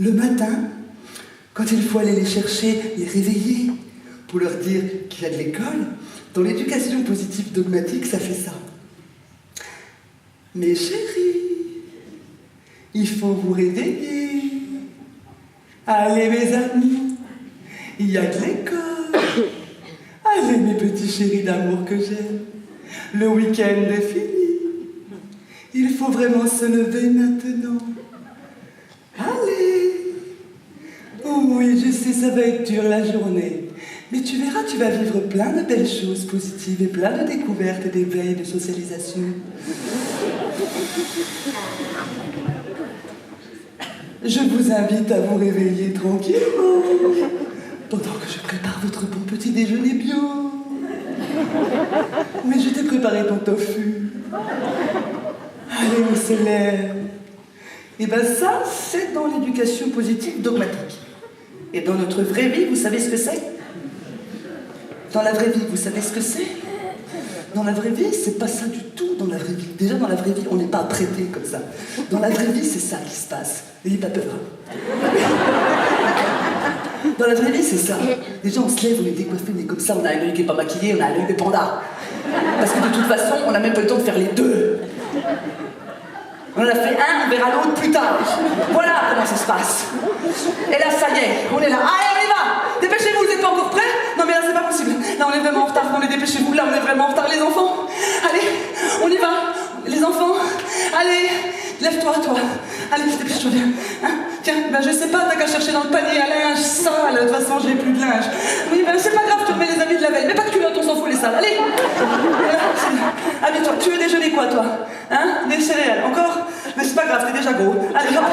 Le matin, quand il faut aller les chercher, les réveiller, pour leur dire qu'il y a de l'école, dans l'éducation positive dogmatique, ça fait ça. Mes chéris, il faut vous réveiller. Allez mes amis, il y a de l'école. Allez mes petits chéris d'amour que j'aime. Le week-end est fini. Il faut vraiment se lever maintenant. Allez. Oui, je sais, ça va être dur la journée. Mais tu verras, tu vas vivre plein de belles choses positives et plein de découvertes et d'éveil, de socialisation. Je vous invite à vous réveiller tranquillement pendant que je prépare votre bon petit déjeuner bio. Mais je t'ai préparé ton tofu. Allez, on se lève. Et ben ça, c'est dans l'éducation positive dogmatique. Et dans notre vraie vie, vous savez ce que c'est? Dans la vraie vie, vous savez ce que c'est? Dans la vraie vie, c'est pas ça du tout dans la vraie vie. Déjà, dans la vraie vie, on n'est pas prêté comme ça. Dans la vraie vie, c'est ça qui se passe. N'ayez pas peur. Dans la vraie vie, c'est ça. Déjà, on se lève, on est décoiffé, on est comme ça, on a un œil qui n'est pas maquillé, on a un œil de panda. Parce que de toute façon, on n'a même pas le temps de faire les deux. On en a fait un, on verra l'autre plus tard. Voilà comment ça se passe. Et là, ça y est, on est là. Allez, on y va! Dépêchez-vous, vous n'êtes pas encore prêts? Non, mais là, c'est pas possible. Là, on est vraiment en retard. Non, mais dépêchez-vous, là, on est vraiment en retard, les enfants. Allez, on y va. Les enfants, allez, lève-toi, toi. Allez, dépêche-toi bien. Hein? Tiens, ben je sais pas, t'as qu'à chercher dans le panier à linge sale. De toute façon, j'ai plus de linge. Oui, ben c'est pas grave, tu remets les habits de la veille. Mais pas que culotte, on s'en fout les sales. Allez. Habille-toi. Tu veux déjeuner quoi, toi? Hein? Des céréales. Encore? Mais c'est pas grave, t'es déjà gros. Allez, hop.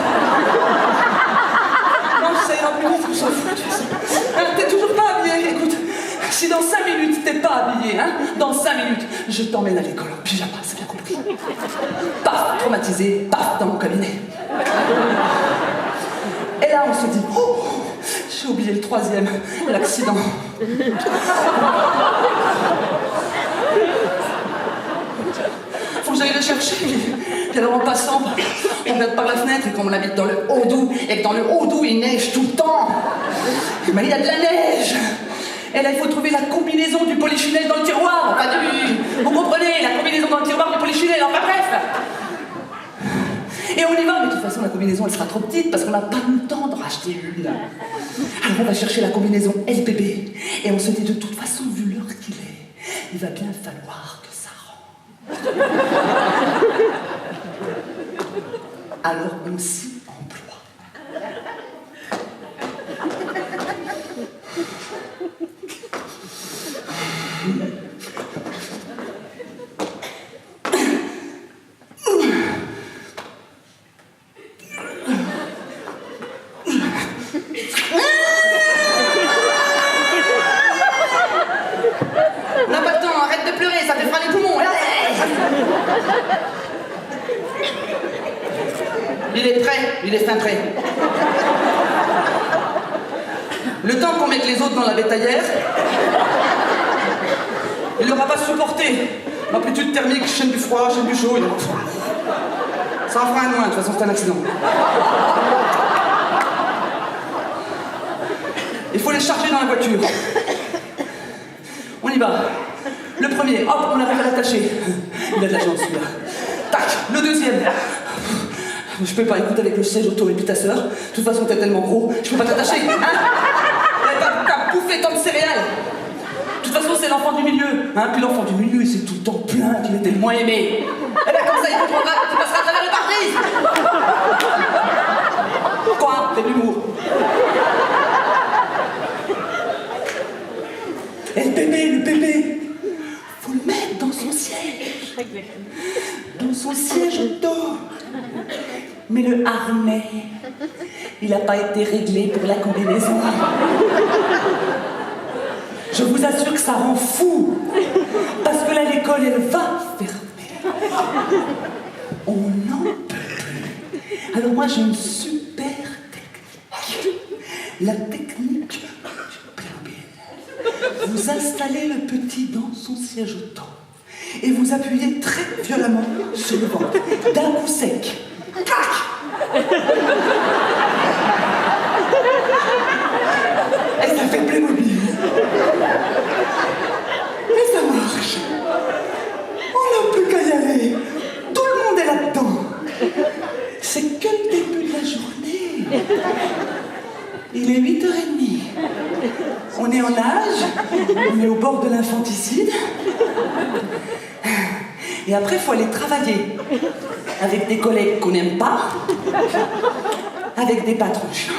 Non, ça ira plus vite, on s'en fout. T'es toujours pas habillé. Écoute, si dans 5 minutes t'es pas habillé, hein, dans 5 minutes, je t'emmène à l'école en pyjama, c'est bien compris. Paf, traumatisé, paf, dans mon cabinet. Et là, on se dit, oh, j'ai oublié le 3e, l'accident. Faut que j'aille le chercher. Puis alors en passant, on regarde par la fenêtre et comme on habite dans le Haut-Doubs, et que dans le Haut-Doubs, il neige tout le temps. Mais il y a de la neige. Et là, il faut trouver la combinaison du polichinelle dans le tiroir. Enfin, vous comprenez, la combinaison dans le tiroir du polichinelle, enfin bref. Et on y va, mais de toute façon, la combinaison, elle sera trop petite parce qu'on n'a pas le temps de racheter une. Alors on va chercher la combinaison LPB. Et on se dit, de toute façon, vu l'heure qu'il est, il va bien falloir que ça rentre. Alors on s'y emploie. On n'a pas le temps, arrête de pleurer, ça te fera les poumons. Il est prêt, il est fin prêt. Le temps qu'on mette les autres dans la bétaillère, il n'aura pas supporté. L'amplitude thermique, chaîne du froid, chaîne du chaud, ça en fera un de moins, de toute façon c'est un accident. Il faut les charger dans la voiture. On y va. Le premier, hop, on arrive à l'attacher. Il a de la chance, celui-là. Tac, le deuxième. Je peux pas, écouter avec le siège auto et puis ta sœur. De toute façon, t'es tellement gros, je peux pas t'attacher. Hein? T'as bouffé tant de céréales. De toute façon, c'est l'enfant du milieu. Hein? Puis l'enfant du milieu, il s'est tout le temps plaint qu'il était le moins aimé. Et bien comme ça, il comprendra que tu passeras à travers le pare-brise. Quoi? C'est de l'humour. Et le bébé, faut le mettre dans son siège. Dans son siège auto. Mais le harnais, il n'a pas été réglé pour la combinaison. Je vous assure que ça rend fou. Parce que là, l'école, elle va fermer. On n'en peut plus. Alors moi, j'ai une super technique. La technique du Playmobil. Vous installez le petit dans son siège auto. Et vous appuyez très violemment sur le ventre. D'un coup sec. Clac! Il est 8h30. On est en âge, on est au bord de l'infanticide. Et après, il faut aller travailler. Avec des collègues qu'on n'aime pas. Avec des patrons chiants.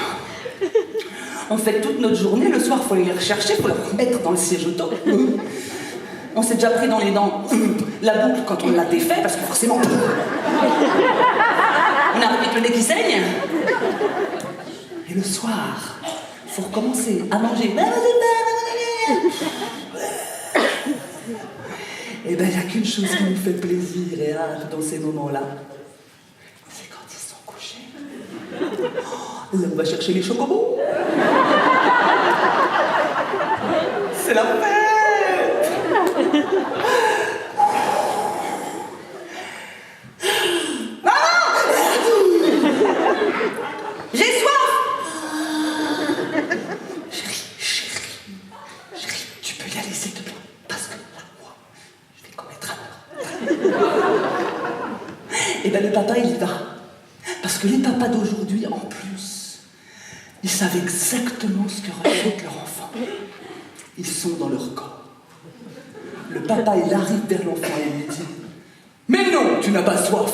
On fait toute notre journée, le soir, il faut aller les rechercher, il faut leur mettre dans le siège auto. On s'est déjà pris dans les dents la boucle quand on l'a défait, parce que forcément, on arrive avec le nez qui saigne. Et le soir, il faut recommencer à manger. Et ben, il n'y a qu'une chose qui nous fait plaisir et hâte dans ces moments-là. C'est quand ils sont couchés. Là, on va chercher les chocobos. C'est la fête. Maman! J'ai soif! Chérie, tu peux y aller s'il te plaît. Parce que là, moi, je vais commettre un meurtre. Et ben le papa, il y va. Parce que les papas d'aujourd'hui, en plus, ils savent exactement ce que ressent leur enfant. Ils sont dans leur corps. Le papa, il arrive vers l'enfant et lui dit « Mais non, tu n'as pas soif !»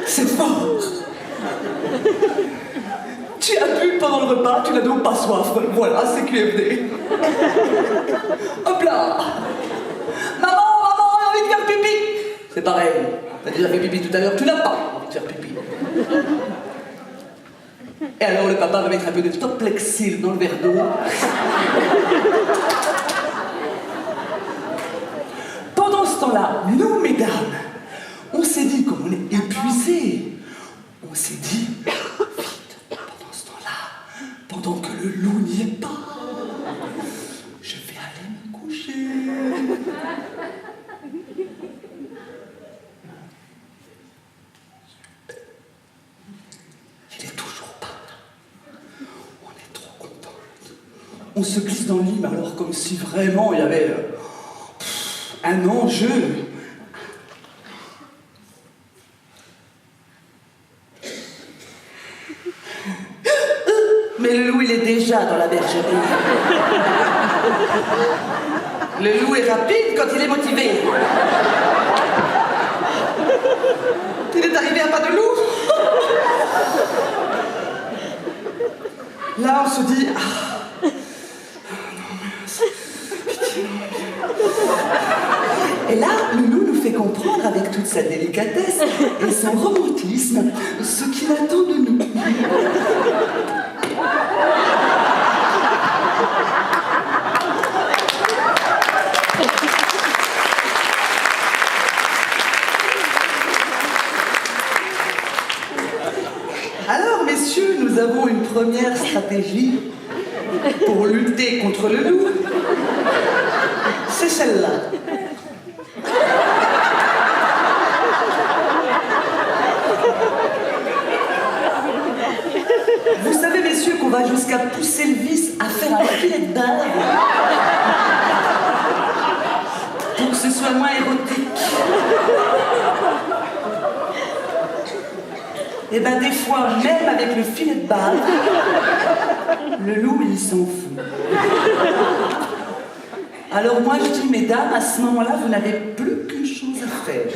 C'est fort. Tu as bu pendant le repas, tu n'as donc pas soif. Voilà, c'est QFD. Hop là. Maman, j'ai envie de faire pipi. C'est pareil. T'as déjà fait pipi tout à l'heure, tu n'as pas envie de faire pipi. Et alors le papa va mettre un peu de Toplexil dans le verre d'eau. Pendant ce temps-là, nous, mesdames, on s'est dit, comme on est épuisés, on s'est dit, vite, pendant ce temps-là, pendant que le loup n'y est pas, je vais aller me coucher. Il est toujours pas là. On est trop contents. On se glisse dans le lit, mais alors comme si vraiment il y avait un enjeu. Mais le loup, il est déjà dans la bergerie. Le loup est rapide quand il est motivé. Il est arrivé à pas de loup. Là, on se dit... Ah, non, pitié. Et là, le loup nous fait comprendre avec toute sa délicatesse et son romantisme ce qu'il attend de nous. Alors, messieurs, nous avons une première stratégie pour lutter contre le loup. C'est celle-là. Vous savez, messieurs, qu'on va jusqu'à pousser le vice à faire un filet de barbe pour que ce soit moins érotique. Et ben des fois, même avec le filet de barbe, le loup, il s'en fout. Alors moi, je dis, mesdames, à ce moment-là, vous n'avez plus qu'une chose à faire.